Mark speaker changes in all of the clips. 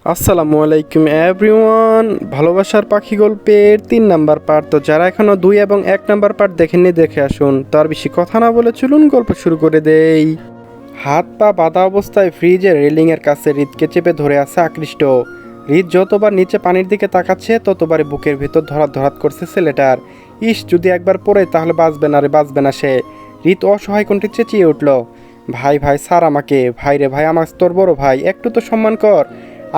Speaker 1: আসসালামু আলাইকুম এভরিওয়ান। ভালোবাসার পাখি গল্পের 3 নাম্বার পার্ট। তো যারা এখনও 2 এবং 1 নাম্বার পার্ট দেখেননি দেখে আসুন। তার বেশি কথা না বলে চলুন গল্প শুরু করে দেই। হাত পা বাঁধা অবস্থায় ফ্রিজের রেলিংয়ের কাছে হৃদকে চেপে ধরে আছে আকৃষ্ট। হৃদ যতবার নিচে পানির দিকে তাকাচ্ছে ততবারই বুকের ভেতর ধরাত ধরাত করছে ছেলেটার। ইস, যদি একবার পড়ে তাহলে বাঁচবে না রে, বাঁচবে না সে। হৃদ অসহায় কণ্ঠে চেঁচিয়ে উঠল, ভাই ভাই স্যার আমাকে, ভাই রে ভাই, আমার তোর বড় ভাই, একটু তো সম্মান কর।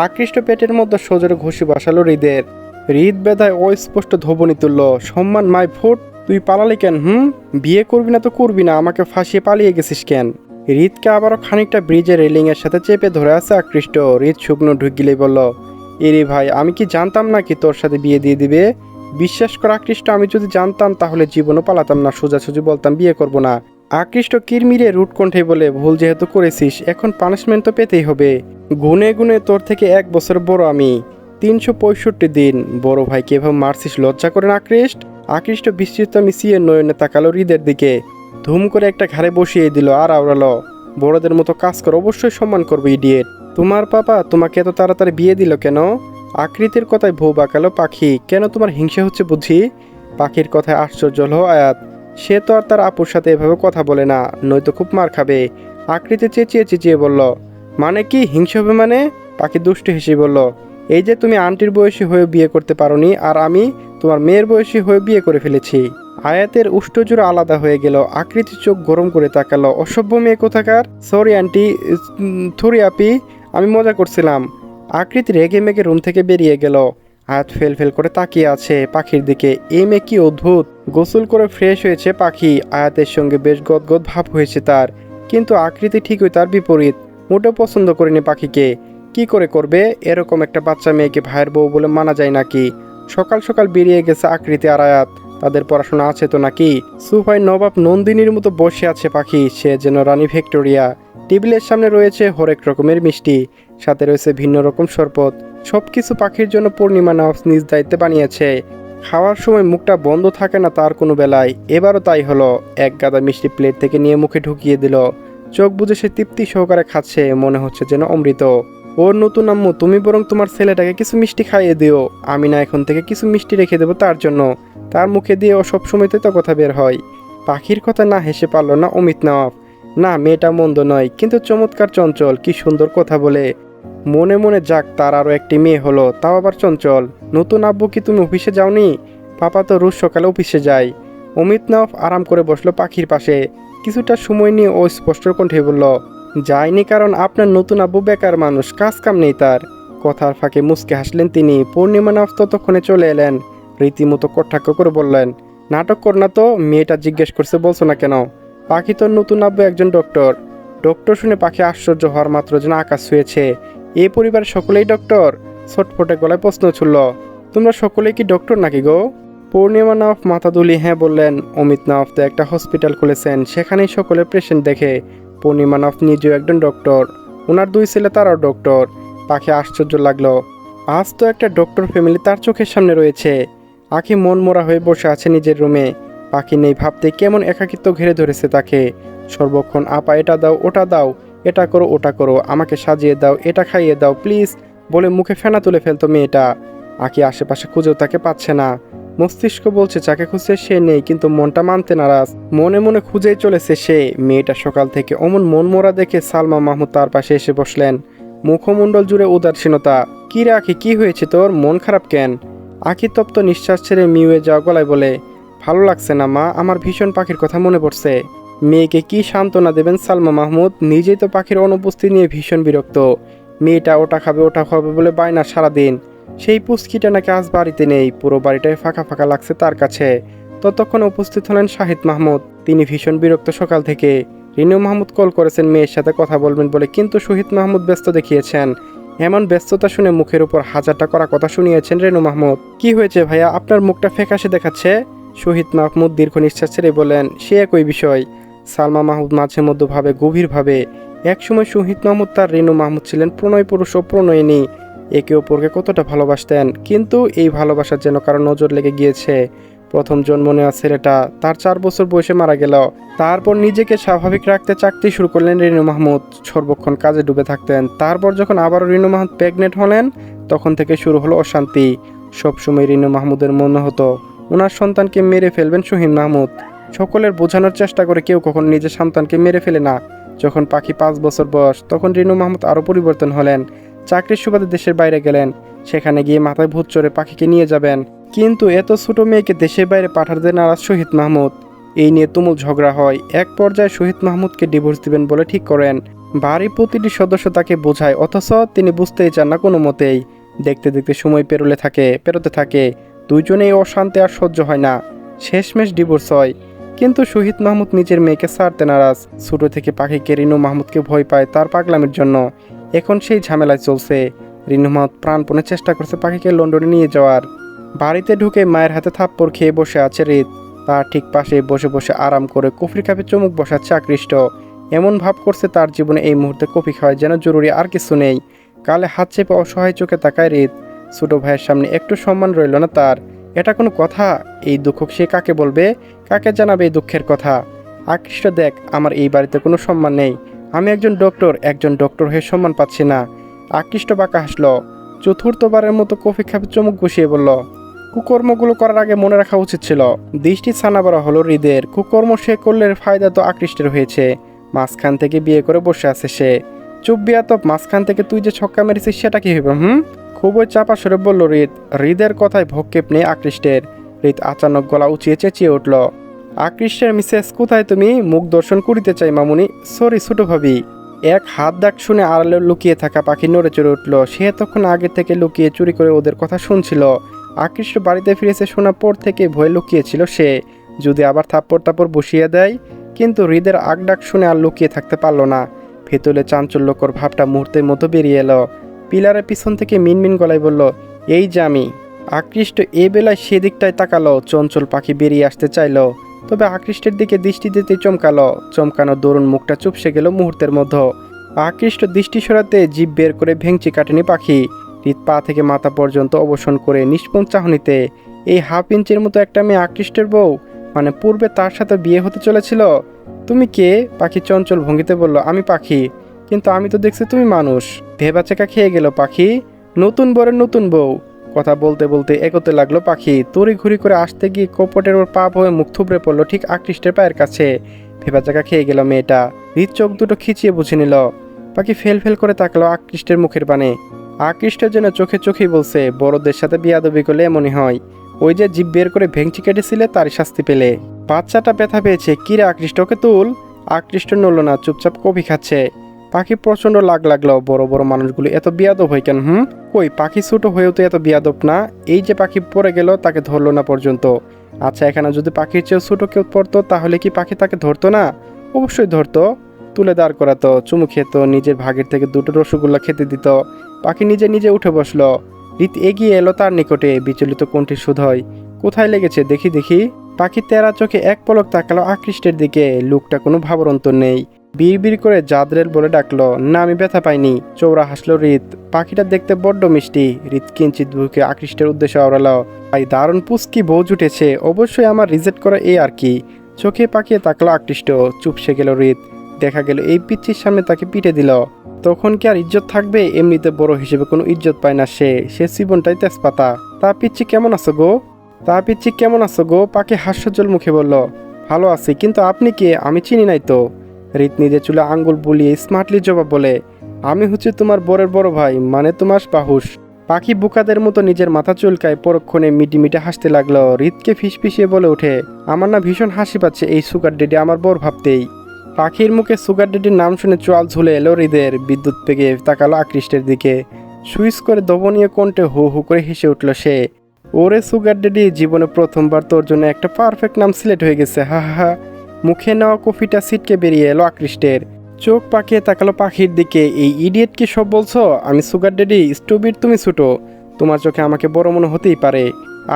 Speaker 1: আকৃষ্ট পেটের মধ্যে সজোরে ঘুষি বসালো হৃদের। হৃদ বেধায় অস্পষ্ট ধবনি তুলল, সম্মান মাই ফুট, তুই পালালি কেন? বিয়ে করবি না তো করবি না, আমাকে ফাঁসিয়ে পালিয়ে গেছিস কেন? হৃদকে আবারও খানিকটা ব্রিজের রেলিংয়ের সাথে চেপে ধরে আছে আকৃষ্ট। হৃদ শুকনো ঢুক গিলেই বলল, এরে ভাই, আমি কি জানতাম না কি তোর সাথে বিয়ে দিয়ে দিবে? বিশ্বাস কর আকৃষ্ট, আমি যদি জানতাম তাহলে জীবনও পালাতাম না, সোজাসুজি বলতাম বিয়ে করব না। আকৃষ্ট কিরমিরে রুট কণ্ঠে বলে, ভুল যেহেতু করেছিস এখন পানিশমেন্ট তো পেতেই হবে। গুনে গুনে তোর থেকে 1 বছর বড় আমি, 365 দিন। বড় ভাইকে এভাবে মারছিস, লজ্জা করে না আকৃষ্ট? আকৃষ্ট বিস্তৃত মিশিয়ে নয়নে তাকালো হৃদের দিকে, ধুম করে একটা ঘাড়ে বসিয়ে দিল আর আওড়ালো, বড়দের মতো কাজ কর, অবশ্যই সম্মান করবে ইডিয়েট। তোমার পাপা তোমাকে এত তাড়াতাড়ি বিয়ে দিল কেন? আকৃতির কথায় ভৌ বাঁকালো পাখি, কেন তোমার হিংসা হচ্ছে বুঝি? পাখির কথায় আশ্চর্য হলো আয়াত। সে তো আর তার আপুর সাথে এভাবে কথা বলে না, নয়তো খুব মার খাবে। আকৃতি চেঁচিয়ে চেঁচিয়ে বলল, মানে কি হিংসা হবে মানে? পাখি দুষ্টু হেসে বলল, এই যে তুমি আন্টির বয়সী হয়ে বিয়ে করতে পারোনি, আর আমি তোমার মেয়ের বয়সী হয়ে বিয়ে করে ফেলেছি। আয়াতের উষ্টজোড়া আলাদা হয়ে গেল। আকৃতির চোখ গরম করে তাকালো, অসভ্য মেয়ে কোথাকার। সরি আন্টি, থরি আপি, আমি মজা করছিলাম। আকৃতি রেগে মেগে রুম থেকে বেরিয়ে গেল। আয়াত ফেল ফেল করে তাকিয়ে আছে পাখির দিকে। এই মেয়ে কি অদ্ভুত। গোসল করে ফ্রেশ হয়েছে পাখি, আয়াতের সঙ্গে বেশ গদগদ ভাব হয়েছে তার। কিন্তু আকৃতি ঠিকই তার বিপরীত, মোটেও পছন্দ করেনি পাখিকে। কি করে করবে? এরকম একটা বাচ্চা মেয়েকে ভাইয়ের বউ বলে মানা যায় নাকি? সকাল সকাল বেরিয়ে গেছে আকৃতি আর আয়াত। তাদের পড়াশোনা আছে তো নাকি? সুফাই নবাব নন্দিনীর মতো বসে আছে পাখি, সে যেন রানী ভিক্টোরিয়া। টেবিলের সামনে রয়েছে হরেক রকমের মিষ্টি, সাথে রয়েছে ভিন্ন রকম শরবত। সব কিছু পাখির জন্য পূর্ণিমা নওয়াজ নিজ দায়িত্বে বানিয়েছে। খাওয়ার সময় মুখটা বন্ধ থাকে না তার কোনো বেলায়। এবারও তাই হলো, এক গাদা মিষ্টি প্লেট থেকে নিয়ে মুখে ঢুকিয়ে দিল। চোখ বুজে সে তৃপ্তি সহকারে খাচ্ছে, মনে হচ্ছে যেন অমৃত। ওর নতুন আম্মু, তুমি বরং তোমার ছেলেটাকে কিছু মিষ্টি খাইয়ে দিও, আমি না এখন থেকে কিছু মিষ্টি রেখে দেবো তার জন্য। তার মুখে দিয়ে ও সবসময়তে তো কথা বের হয়। পাখির কথা না হেসে পারল না অমিত নওয়াব। না, মেয়েটা মন্দ নয়, কিন্তু চমৎকার চঞ্চল, কি সুন্দর কথা বলে। মনে মনে যাক, তার আরও একটি মেয়ে হলো, তাও আবার চঞ্চল। নতুন আব্বু, কি তুমি অফিসে যাওনি? পাপা তো রোজ সকালে অফিসে যায়। অমিত নওয়াব আরাম করে বসলো পাখির পাশে। কিছুটা সময় নিয়ে ও স্পষ্ট কণ্ঠে বলল, যায়নি কারণ আপনার নতুন আব্বু বেকার মানুষ, কাজ কাম নেই তার। কথার ফাঁকে মুচকে হাসলেন তিনি। পূর্ণিমা নওয়াব ততক্ষণে চলে এলেন। রীতিমতো কটাক্ষ করে বললেন, নাটক কর না তো, মেয়েটা জিজ্ঞেস করছে বলছো না কেন? পাখি তোর নতুন আব্বু একজন ডক্টর। ডক্টর শুনে পাখি আশ্চর্য হওয়ার মাত্র যেন আকাশ ছুঁয়েছে। এই পরিবারের সকলেই ডক্টর? ছটফটে গলায় প্রশ্ন ছুড়ল, তোমরা সকলেই কি ডক্টর নাকি গো? পূর্ণিমা নওয়াব মাথা দুলি হ্যাঁ বললেন। অমিত নওয়াব তো একটা হসপিটাল খুলেছেন, সেখানেই সকলের পেশেন্ট দেখে। পূর্ণিমা নওয়াব নিজেও একজন ডক্টর, ওনার 2 ছেলে তারাও ডক্টর। পাখি আশ্চর্য লাগলো, আজ তো একটা ডক্টর ফ্যামিলি তার চোখের সামনে রয়েছে। আখি মন মরা হয়ে বসে আছে নিজের রুমে। পাখি নেই ভাবতে কেমন একাকিত্ব ঘিরে ধরেছে তাকে। সর্বক্ষণ আপা এটা দাও ওটা দাও, এটা করো ওটা করো, আমাকে সাজিয়ে দাও, এটা খাইয়ে দাও প্লিজ বলে মুখে ফেনা তুলে ফেলতো মেয়েটা। আখি আশেপাশে খুঁজেও তাকে পাচ্ছে না। মস্তিষ্ক বলছে যাকে খুঁজছে সে নেই, কিন্তু মনটা মানতে নারাজ। মনে মনে খুঁজেই চলেছে সে। মেয়েটা সকাল থেকে অমন মন মরা দেখে সালমা মাহমুদ তার পাশে এসে বসলেন। মুখমণ্ডল জুড়ে উদাসীনতা। কি রে আখি, কি হয়েছে তোর, মন খারাপ কেন? আখি তপ্ত নিঃশ্বাস ছেড়ে মিউয়ে যাওয়া গলায় বলে, ভালো লাগছে না মা, আমার ভীষণ পাখির কথা মনে পড়ছে। মেয়েকে কি সান্ত্বনা দেবেন সালমা মাহমুদ, নিজেই তো পাখির অনুপস্থিতি নিয়ে ভীষণ বিরক্ত। মেয়েটা ওটা খাবে ওটা খাবে বলে বায়না সারাদিন। সেই পুচকিটা নাকি আজ বাড়িতে নেই, পুরো বাড়িটাই ফাঁকা ফাঁকা লাগছে তার কাছে। ততক্ষণে উপস্থিত হলেন শাহিদ মাহমুদ। তিনি ভীষণ বিরক্ত সকাল থেকে। রিনু মাহমুদ কল করেছেন মেয়ের সাথে কথা বলবেন বলে, কিন্তু শহীদ মাহমুদ ব্যস্ত দেখিয়েছেন। এমন ব্যস্ততা শুনে মুখের উপর হাজারটা করা কথা শুনিয়েছেন রেনু মাহমুদ। কি হয়েছে ভাইয়া, আপনার মুখটা ফ্যাকাশে দেখাচ্ছে? শহীদ মাহমুদ দীর্ঘ নিঃশ্বাস ছেড়ে বলেন, সে একই বিষয়। সালমা মাহমুদ মাঝে মধ্যে ভাবে গভীরভাবে, একসময় শহীদ মাহমুদ তার রেনু মাহমুদ ছিলেন প্রণয় পুরুষ ও প্রণয়িনী। একে অপরকে কতটা ভালোবাসতেন, কিন্তু এই ভালোবাসার যেন কারো নজর লেগে গিয়েছে। প্রথম জন্ম নেওয়া ছেলেটা তার 4 বছর বয়সে মারা গেল। তারপর নিজেকে স্বাভাবিক রাখতে চাকরি শুরু করলেন রিনু মাহমুদ। সর্বক্ষণ কাজে ডুবে থাকতেন। তারপর যখন আবারও রিনু মাহমুদ প্রেগনেন্ট হলেন, তখন থেকে শুরু হলো অশান্তি। সবসময় রিনু মাহমুদের মনে হতো ওনার সন্তানকে মেরে ফেলবেন শহীদ মাহমুদ। সকলের বোঝানোর চেষ্টা করে কেউ কখনো নিজের সন্তানকে মেরে ফেলে না। যখন পাখি 5 বছর বয়স, তখন রিনু মাহমুদ আরও পরিবর্তন হলেন। চাকরির সুবাদে দেশের বাইরে গেলেন। সেখানে গিয়ে মাথায় ভূত চড়ে পাখিকে নিয়ে যাবেন, কিন্তু এত ছোট মেয়েকে দেশের বাইরে পাঠাতে নারাজ শহীদ মাহমুদ। এই নিয়ে তুমুল ঝগড়া হয়। এক পর্যায়ে শহীদ মাহমুদকে ডিভোর্স দিবেন বলে ঠিক করেন। বাড়ির প্রতিটি সদস্য তাকে বোঝায়, অথচ তিনি বুঝতেই চান না কোনো মতেই। দেখতে দেখতে সময় পেরোতে থাকে। দুইজনেই অশান্তি আর সহ্য হয় না। শেষমেশ ডিভোর্স হয়। কিন্তু শহীদ মাহমুদ নিজের মেয়েকে ছাড়তে নারাজ। ছোট থেকে পাখিকে রিনু মাহমুদকে ভয় পায় তার পাগলামির জন্য। এখন সেই ঝামেলায় চলছে। রিনু মাহমুদ প্রাণপণে চেষ্টা করছে পাখিকে লন্ডনে নিয়ে যাওয়ার। বাড়িতে ঢুকে মায়ের হাতে থাপ্পড় খেয়ে বসে আছে রিত। তার ঠিক পাশে বসে বসে আরাম করে কফির কাপে চুমুক বসাচ্ছে আকৃষ্ট। এমন ভাব করছে তার জীবনে এই মুহূর্তে কফি খাওয়া যেন জরুরি, আর কিছু নেই। গালে হাত চেপে অসহায় চোখে তাকায় রিত। ছোট ভাইয়ের সামনে একটু সম্মান রইল না তার। এটা কোনো কথা? এই দুঃখ সে কাকে বলবে, কাকে জানাবে এই দুঃখের কথা? আকৃষ্ট, দেখ, আমার এই বাড়িতে কোনো সম্মান নেই। আমি একজন ডক্টর হয়ে সম্মান পাচ্ছি না। আকৃষ্ট বাঁকা হাসলো। চতুর্থবারের মতো কফি খাপে চমক বসিয়ে বলল, কুকর্মগুলো করার আগে মনে রাখা উচিত ছিল। দৃষ্টি ছানা বড়া হলো হৃদের। কুকর্ম সে করলে ফায়দা তো আকৃষ্টের হয়েছে। মাঝখান থেকে বিয়ে করে বসে আছে সে। চুপ বিয়াতব, মাঝখান থেকে তুই যে ছক্কা মেরেছিস সেটা কি হইবে? খুবই চাপা সরে বলল হৃদের কথায় ভক্ষেপ নেই আকৃষ্টের। হৃদ আচানক গলা উঁচিয়ে চেঁচিয়ে উঠল, আকৃষ্টের মিসেস, কোথায় তুমি? মুখ দর্শন করিতে চাই মামুনি। সরি ছোট ভাবি। এক হাত ডাক শুনে আড়ালে লুকিয়ে থাকা পাখি নড়ে চড়ে উঠল। সে তখন আগে থেকে লুকিয়ে চুরি করে ওদের কথা শুনছিল। আকৃষ্ট বাড়িতে ফিরেছে শোনার পর থেকে ভয়ে লুকিয়েছিল সে, যদি আবার থাপ্পড় বসিয়ে দেয়। কিন্তু হৃদের আগ ডাক শুনে আর লুকিয়ে থাকতে পারল না। ভেতরে চাঞ্চল্যকর ভাবটা মুহূর্তের মতো বেরিয়ে এলো। পিলারের পিছন থেকে মিনমিন গলায় বলল, এই যে আমি। আকৃষ্ট এ বেলায় সেদিকটায় তাকালো। চঞ্চল পাখি বেরিয়ে আসতে চাইল, তবে আকৃষ্টের দিকে দৃষ্টি দিতে চমকানো দরুন মুখটা চুপসে গেল মুহূর্তের মধ্যে। আকৃষ্ট দৃষ্টি সরাতে জিভ বের করে ভেঙচি কাটেনি পাখি। হৃদ পা থেকে মাথা পর্যন্ত অবসান করে নিষ্পণ চাহনিতে। এই হাফ ইঞ্চের মতো একটা মেয়ে আকৃষ্টের বউ, মানে পূর্বে তার সাথে বিয়ে হতে চলেছিল। তুমি কে? পাখি চঞ্চল ভঙ্গিতে বলল, আমি পাখি, কিন্তু আমি তো দেখছি তুমি মানুষ। ভেবাচেকা খেয়ে গেল পাখি। নতুন বরের নতুন বউ। কথা বলতে বলতে এগোতে লাগলো পাখি। তড়ি ঘুরি করে আসতে গিয়ে কপটের ওর পা হয়ে মুখ থুবড়ে পড়লো ঠিক আকৃষ্টের পায়ের কাছে। ভেবাচাকা খেয়ে গেল মেয়েটা। হৃদ চোখ দুটো খিচিয়ে বুঝে নিল। পাখি ফেল করে তাকালো আকৃষ্টের মুখের পানে। আকৃষ্ট যেন চোখেই বলছে, বড়দের সাথে বিয়াদবি করলে এমনই হয়। ওই যে জিভ বের করে ভেঙচি কেটেছিলে তারই শাস্তি পেলে। বাচ্চাটা ব্যথা পেয়েছে। কিরে আকৃষ্ট, ওকে তুল। আকৃষ্ট নড়ল না, চুপচাপ কফি খাচ্ছে। পাখি প্রচণ্ড লাগলো, বড় বড় মানুষগুলো এত বিয়াদব হয় কেন? কই, পাখি ছোট হয়েও তো এত বিয়াদব না। এই যে পাখি পড়ে গেল, তাকে ধরলো না পর্যন্ত। আচ্ছা, এখানে যদি পাখির চেয়েও ছোট কেউ পড়তো, তাহলে কি পাখি তাকে ধরতো না? অবশ্যই ধরতো। তুলে দাঁড় করাতো, চুমু খেত, নিজের ভাগের থেকে 2টো রসগোল্লা খেতে দিত। পাখি নিজে উঠে বসলো। রীত এগিয়ে এলো তার নিকটে, বিচলিত কণ্ঠে শুধোয়, কোথায় লেগেছে দেখি। পাখি তেরা চোখে এক পলক তাকালো আকৃষ্টের দিকে। লোকটা কোনো ভাবরন্তর নেই। বিড় করে জাদরেল বলে ডাকলো, না আমি ব্যথা পাইনি। চৌড়া হাসলো রীত। পাখিটা দেখতে বড্ড মিষ্টি। রীত কিঞ্চিত বুকে আকৃষ্টের উদ্দেশ্যে আওড়ালো, ভাই দারুণ পুস্কি বউ জুটেছে। অবশ্যই আমার রিজেক্ট করা এই আর কি। চোখে পাকিয়ে তাকলো আকৃষ্ট। চুপসে গেল রীত। দেখা গেল এই পিচ্চির সামনে তাকে পিটে দিল। তখন কি আর ইজ্জত থাকবে? এমনিতে বড় হিসেবে কোনো ইজ্জত পায় না সে জীবনটাই তেজপাতা। তা পিচ্চি কেমন আছো গো? পাখি হাস্যজ্জ্বল মুখে বলল, ভালো আছি, কিন্তু আপনি কে? আমি চিনি নাই তো। রীত নিজে চুলে আঙ্গুল বুলিয়ে স্মার্টলি জবাব বলে, আমি হচ্ছে তোমার বরের বড় ভাই, মানে তোমার বাহুস। পাখি বোকাদের মতো নিজের মাথা চুলকায়। পরক্ষণে মিটে হাসতে লাগলো। রীতকে ফিসফিসিয়ে বলে ওঠে, আমার না ভীষণ হাসি পাচ্ছে এই সুগার ডেডি আমার বর ভাবতেই। পাখির মুখে সুগার ডেডির নাম শুনে চোয়াল ঝুলে এলো হৃদের। বিদ্যুৎ পেগে তাকালো আকৃষ্টের দিকে। সুইচ করে দবনীয় কণ্ঠে হু হু করে হেসে উঠল সে। ওরে সুগার ডেডি, জীবনে প্রথমবার তোর জন্য একটা পারফেক্ট নাম সিলেক্ট হয়ে গেছে। হা। মুখে নেওয়া কফিটা ছিটকে বেরিয়ে এলো আকৃষ্টের। চোখ পাকিয়ে তাকালো পাখির দিকে। এই ইডিয়েট কি সব বলছো? আমি সুগার ডেডি? স্টুপিড তুমি ছোটো। তোমার চোখে আমাকে বড় মনে হতেই পারে।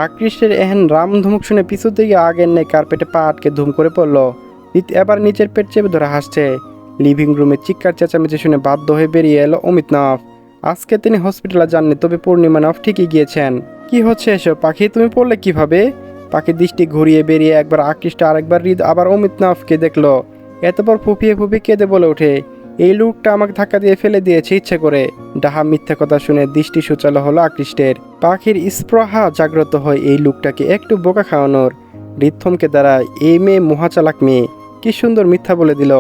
Speaker 1: আকৃষ্টের এহেন রাম ধুমুক শুনে পিছু থেকে আগের নেই কার্পেটে পা আটকে ধুম করে পড়ল। এবার নিচের পেট চেপে ধরে হাসছে। লিভিং রুমে চিৎকার চেঁচামেচি শুনে বাধ্য হয়ে বেরিয়ে এলো অমিত নাফ। আজকে তিনি হসপিটালে যাননি, তবে পূর্ণিমা নাফ ঠিকই গিয়েছেন। কি হচ্ছে এসব পাখি? তুমি পড়লে কিভাবে? পাখি দৃষ্টি ঘুরিয়ে বেরিয়ে একবার আকৃষ্ট আরেকবার হৃদ আবার অমিত নাফকে দেখলো। এতপর ফুপিয়ে ফুপিয়ে কেঁদে বলে ওঠে, এই লোকটা আমাকে ধাক্কা দিয়ে ফেলে দিয়েছে ইচ্ছে করে। ডাহা মিথ্যা কথা শুনে দৃষ্টি সূচালো হলো আকৃষ্টের। পাখির স্পৃহা জাগ্রত হয় এই লোকটাকে একটু বোকা খাওয়ানোর। হৃদ থমকে দাঁড়ায়, এই মেয়ে মহাচালাক মেয়ে, কি সুন্দর মিথ্যা বলে দিল।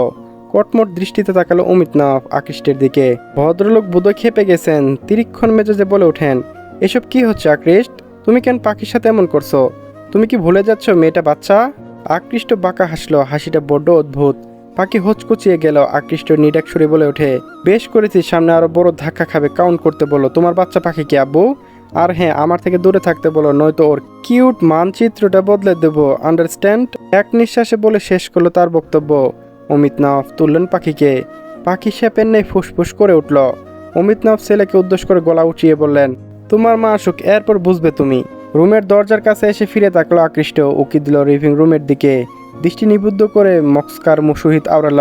Speaker 1: কটমট দৃষ্টিতে তাকালো অমিত নাফ আকৃষ্টের দিকে। ভদ্রলোক বোধহয় খেপে গেছেন, তিরিক্ষণ মেজাজে বলে ওঠেন, এসব কি হচ্ছে আকৃষ্ট? তুমি কেন পাখির সাথে এমন করছো? তুমি কি ভুলে যাচ্ছ মেয়েটা বাচ্চা? আকৃষ্ট বাঁকা হাসলো, হাসিটা বড্ড অদ্ভুত। পাখি হোঁচকুচিয়ে গেল। আকৃষ্ট নিডাক সুরে বলে ওঠে, বেশ করেছি, সামনে আরো বড় ধাক্কা খাবে, কাউন্ট করতে বলো। তোমার বাচ্চা পাখি কি আব্বু? আর হ্যাঁ, আমার থেকে দূরে থাকতে বলো, নয়তো ওর কিউট মানচিত্রটা বদলে দেবো, আন্ডারস্ট্যান্ড? এক নিঃশ্বাসে বলে শেষ করলো তার বক্তব্য। অমিত নাফ তুললেন পাখিকে। পাখি শ্যাপের নেই ফুসফুস করে উঠল। অমিত নাফ ছেলেকে উদ্দেশ্য করে গলা উঠিয়ে বললেন, তোমার মা আসুক, এরপর বুঝবে তুমি। রুমের দরজার কাছে এসে ফিরে তাকলো আকৃষ্ট। উকি দিল লিভিং রুমের দিকে, দৃষ্টি নিবদ্ধ করে মস্কার মুসহিত আওড়াল,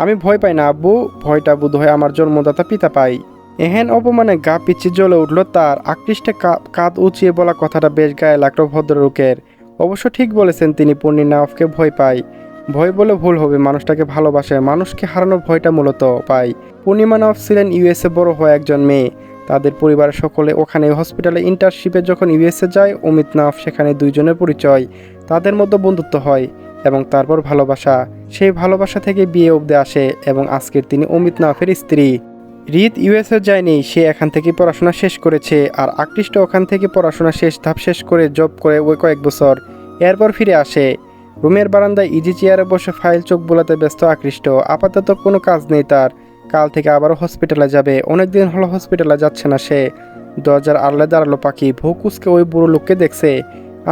Speaker 1: আমি ভয় পাই না আব্বু, ভয়টা বোধ হয় আমার জন্মদাতা পিতা পাই। এহেন অপমানে গা পিচ্ছি জ্বলে উঠল তার। আকৃষ্টে কাঁধ উঁচিয়ে বলা কথাটা বেশ গায়ে লাগলো ভদ্রলোকের। অবশ্য ঠিক বলেছেন তিনি, পূর্ণি নাফকে ভয় পায়। ভয় বলে ভুল হবে, মানুষটাকে ভালোবাসে, মানুষকে হারানোর ভয়টা মূলত পায়। পূর্ণিমা নাফ ছিলেন ইউএসএ বড় হয়ে একজন মেয়ে। তাদের পরিবারের সকলে ওখানে হসপিটালে ইন্টার্নশিপে যখন ইউএসএ যায়, অমিত নাফ সেখানে দুইজনের পরিচয়। তাদের মধ্যে বন্ধুত্ব হয় এবং তারপর ভালোবাসা। সেই ভালোবাসা থেকে বিয়ে অবধি আসে এবং আজকের তিনি অমিত নাফের স্ত্রী। হৃদ ইউএসএ যায়নি, সে এখান থেকে পড়াশোনা শেষ করেছে। আর আকৃষ্ট ওখান থেকে পড়াশোনা ধাপ শেষ করে জব করে ওই কয়েক বছর, এরপর ফিরে আসে। রুমের বারান্দায় ইজি চেয়ারে বসে ফাইল চোখ বোলাতে ব্যস্ত আকৃষ্ট। আপাতত কোনো কাজ নেই তার, কাল থেকে আবারও হসপিটালে যাবে। অনেকদিন হলো হসপিটালে যাচ্ছে না সে। দরজার আড়ালে দাঁড়ালো পাখি, ভৌকুসকে ওই বুড়ো লোককে দেখছে।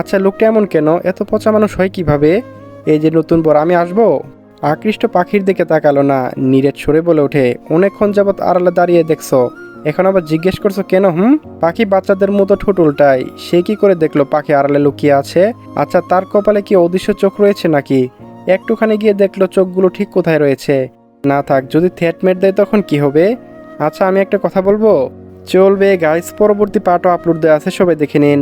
Speaker 1: আচ্ছা, লোকটা এমন কেন? এত পচা মানুষ হয় কিভাবে? এই যে নতুন বর, আমি আসবো? আকৃষ্ট পাখির দিকে তাকালো না, নিরেট সরে বলে ওঠে, অনেকক্ষণ যাবৎ আড়ালে দাঁড়িয়ে দেখছো, এখন আবার জিজ্ঞেস করছো কেন? পাখি বাচ্চাদের মতো ঠোঁট উল্টায়। সে কি করে দেখলো পাখি আড়ালে লুকিয়ে আছে? আচ্ছা, তার কপালে কি অদৃশ্য চোখ রয়েছে নাকি? একটুখানি গিয়ে দেখলো চোখগুলো ঠিক কোথায় রয়েছে। না থাক, যদি থ্রেটমেট দেয় তখন কি হবে? আচ্ছা, আমি একটা কথা বলবো? চলবে গাইস, পরবর্তী পার্টও আপলোড দেওয়া আছে, সবাই দেখে নিন।